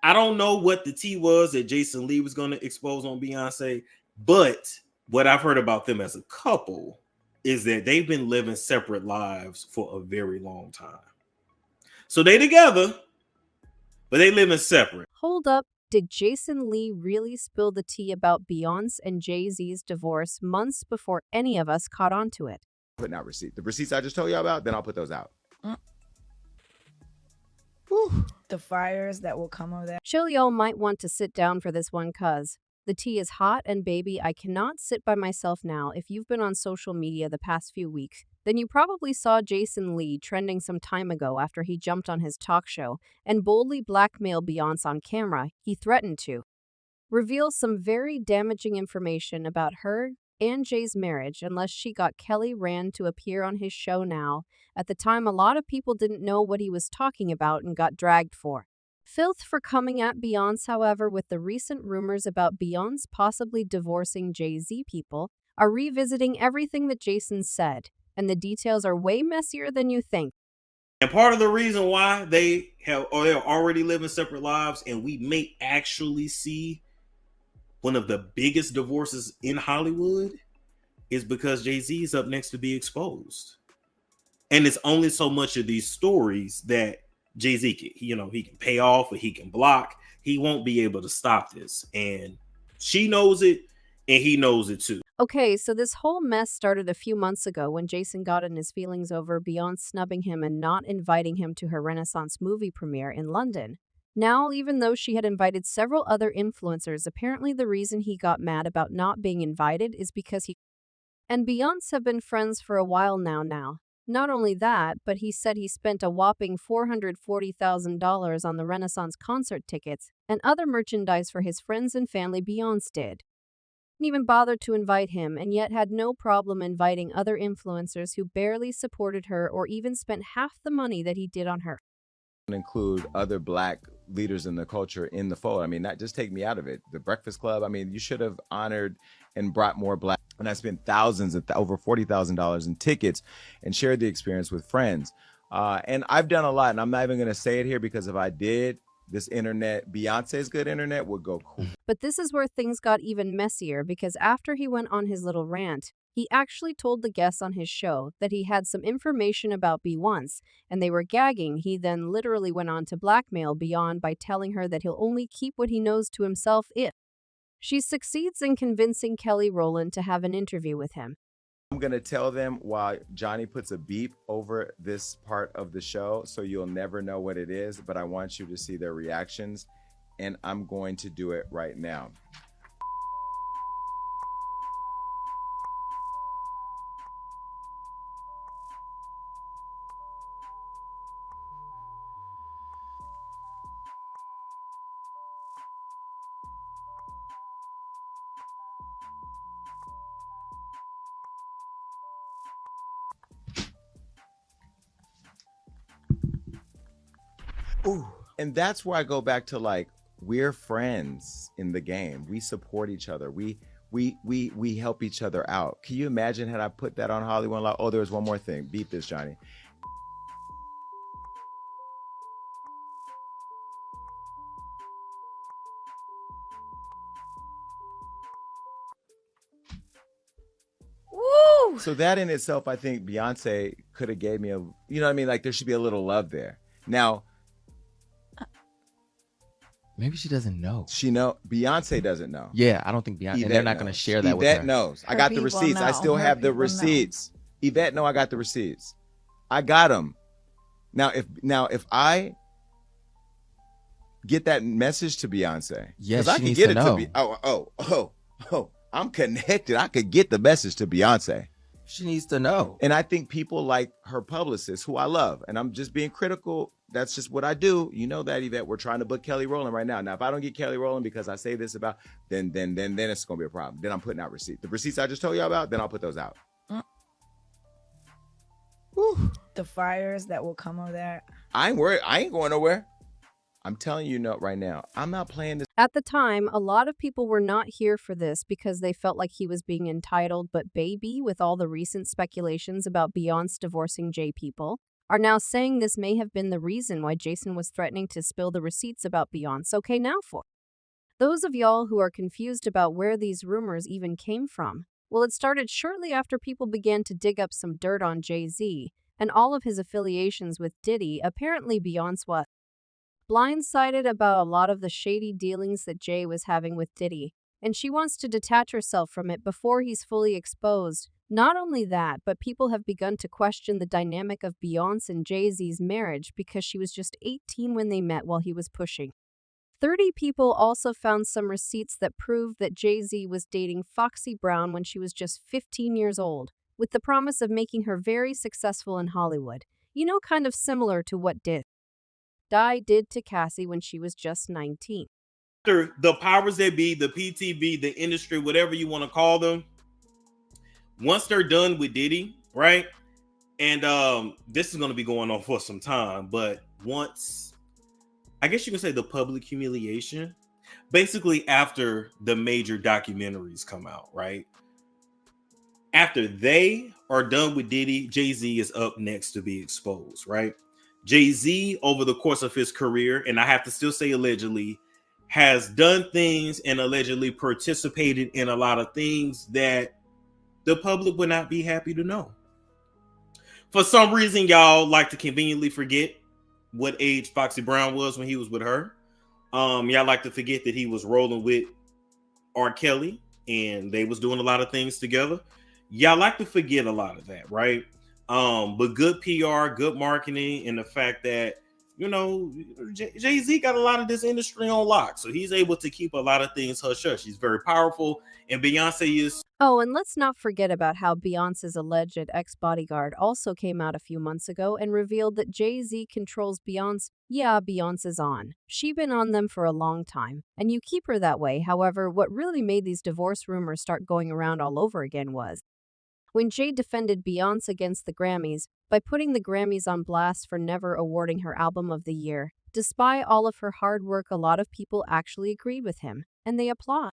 I don't know what the tea was that Jason Lee was going to expose on Beyonce, but what I've heard about them as a couple is that they've been living separate lives for a very long time. So they together, but they living separate. Hold up. Did Jason Lee really spill the tea about Beyonce and Jay-Z's divorce months before any of us caught on to it? Putting out receipts. The receipts I just told you about, then I'll put those out. The fires that will come of that. Chill, y'all might want to sit down for this one cuz the tea is hot and baby, I cannot sit by myself now. If you've been on social media the past few weeks, then you probably saw Jason Lee trending some time ago after he jumped on his talk show and boldly blackmailed Beyonce on camera. He threatened to reveal some very damaging information about her and Jay's marriage unless she got Kelly Rand to appear on his show now. At the time, a lot of people didn't know what he was talking about and got dragged for filth for coming at Beyonce. However, with the recent rumors about Beyonce possibly divorcing Jay-Z, people are revisiting everything that Jason said, and the details are way messier than you think. And part of the reason why they're already living separate lives, and we may actually see one of the biggest divorces in Hollywood, is because Jay-Z is up next to be exposed. And it's only so much of these stories that Jay-Z can, he can pay off or he can block. He won't be able to stop this. And she knows it, and he knows it too. Okay, so this whole mess started a few months ago when Jason got in his feelings over Beyonce snubbing him and not inviting him to her Renaissance movie premiere in London. Now, even though she had invited several other influencers, apparently the reason he got mad about not being invited is because he and Beyonce have been friends for a while now. Not only that, but he said he spent a whopping $440,000 on the Renaissance concert tickets and other merchandise for his friends and family. Beyonce didn't even bother to invite him and yet had no problem inviting other influencers who barely supported her or even spent half the money that he did on her. Include other black leaders in the culture in the fold. I mean, not just take me out of it. The Breakfast Club, I mean, you should have honored and brought more black. And I spent thousands, over $40,000 in tickets and shared the experience with friends. And I've done a lot, and I'm not even going to say it here because if I did, this internet, Beyonce's good internet, would go cool. But this is where things got even messier because after he went on his little rant, he actually told the guests on his show that he had some information about Beyonce, and they were gagging. He then literally went on to blackmail Beyonce by telling her that he'll only keep what he knows to himself if she succeeds in convincing Kelly Rowland to have an interview with him. I'm going to tell them while Johnny puts a beep over this part of the show, so you'll never know what it is, but I want you to see their reactions, and I'm going to do it right now. Ooh. And that's where I go back to, like, we're friends in the game. We support each other. We help each other out. Can you imagine had I put that on Hollywood? Like, oh, there was one more thing. Beat this, Johnny. Woo! So that in itself, I think Beyonce could have gave me a, you know what I mean? Like, there should be a little love there. Now, maybe she doesn't know. Beyonce doesn't know. Yeah, I don't think Beyonce, and they're not going to share that with her. Yvette knows. I got the receipts. I still have the receipts. Yvette know I got the receipts. I got them. Now, if I get that message to Beyonce, yes, I can get it to I'm connected. I could get the message to Beyonce. She needs to know. And I think people like her publicist, who I love, and I'm just being critical. That's just what I do. You know that, Yvette. We're trying to book Kelly Rowland right now. Now, if I don't get Kelly Rowland because I say this about, then it's gonna be a problem. Then I'm putting out receipts. The receipts I just told you about, then I'll put those out. The fires that will come of that. I ain't worried. I ain't going nowhere. I'm telling you right now, I'm not playing this. At the time, a lot of people were not here for this because they felt like he was being entitled, but baby, with all the recent speculations about Beyonce divorcing Jay, people are now saying this may have been the reason why Jason was threatening to spill the receipts about Beyonce. Okay, now for those of y'all who are confused about where these rumors even came from, well, it started shortly after people began to dig up some dirt on Jay-Z and all of his affiliations with Diddy. Apparently, Beyonce was blindsided about a lot of the shady dealings that Jay was having with Diddy, and she wants to detach herself from it before he's fully exposed. Not only that, but people have begun to question the dynamic of Beyonce and Jay-Z's marriage because she was just 18 when they met while he was pushing 30. People also found some receipts that proved that Jay-Z was dating Foxy Brown when she was just 15 years old, with the promise of making her very successful in Hollywood. You know, kind of similar to what Di did to Cassie when she was just 19. After the powers that be, the PTB, the industry, whatever you want to call them, once they're done with Diddy, right? And this is going to be going on for some time, but once, I guess you can say, the public humiliation, basically after the major documentaries come out, right? After they are done with Diddy, Jay-Z is up next to be exposed, right? Jay-Z, over the course of his career, and I have to still say allegedly, has done things and allegedly participated in a lot of things that the public would not be happy to know. For some reason, y'all like to conveniently forget what age Foxy Brown was when he was with her. Y'all like to forget that he was rolling with R. Kelly and they was doing a lot of things together. Y'all like to forget a lot of that, right? But good PR, good marketing, and the fact that, you know, Jay-Z got a lot of this industry on lock, so he's able to keep a lot of things hush-hush. He's very powerful, and Beyonce is. Oh, and let's not forget about how Beyonce's alleged ex-bodyguard also came out a few months ago and revealed that Jay-Z controls Beyonce. Yeah, Beyonce's on. She been on them for a long time, and you keep her that way. However, what really made these divorce rumors start going around all over again was when Jay defended Beyonce against the Grammys by putting the Grammys on blast for never awarding her Album of the Year. Despite all of her hard work, a lot of people actually agreed with him, and they applaud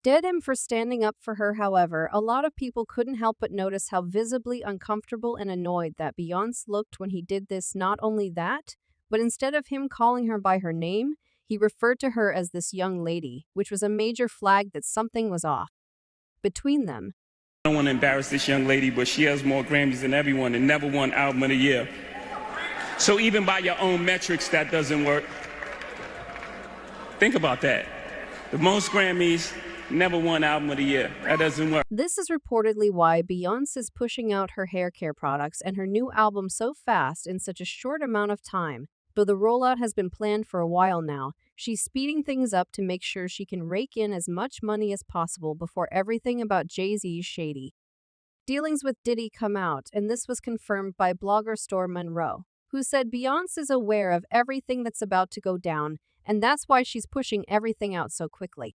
him for standing up for her. However, a lot of people couldn't help but notice how visibly uncomfortable and annoyed that Beyonce looked when he did this. Not only that, but instead of him calling her by her name, he referred to her as this young lady, which was a major flag that something was off between them. I don't want to embarrass this young lady, but she has more Grammys than everyone and never won Album of the Year. So even by your own metrics, that doesn't work. Think about that. The most Grammys, never won Album of the Year. That doesn't work. This is reportedly why Beyonce is pushing out her hair care products and her new album so fast in such a short amount of time. Though the rollout has been planned for a while now, she's speeding things up to make sure she can rake in as much money as possible before everything about Jay-Z's shady dealings with Diddy come out, and this was confirmed by blogger Storm Monroe, who said Beyonce is aware of everything that's about to go down, and that's why she's pushing everything out so quickly.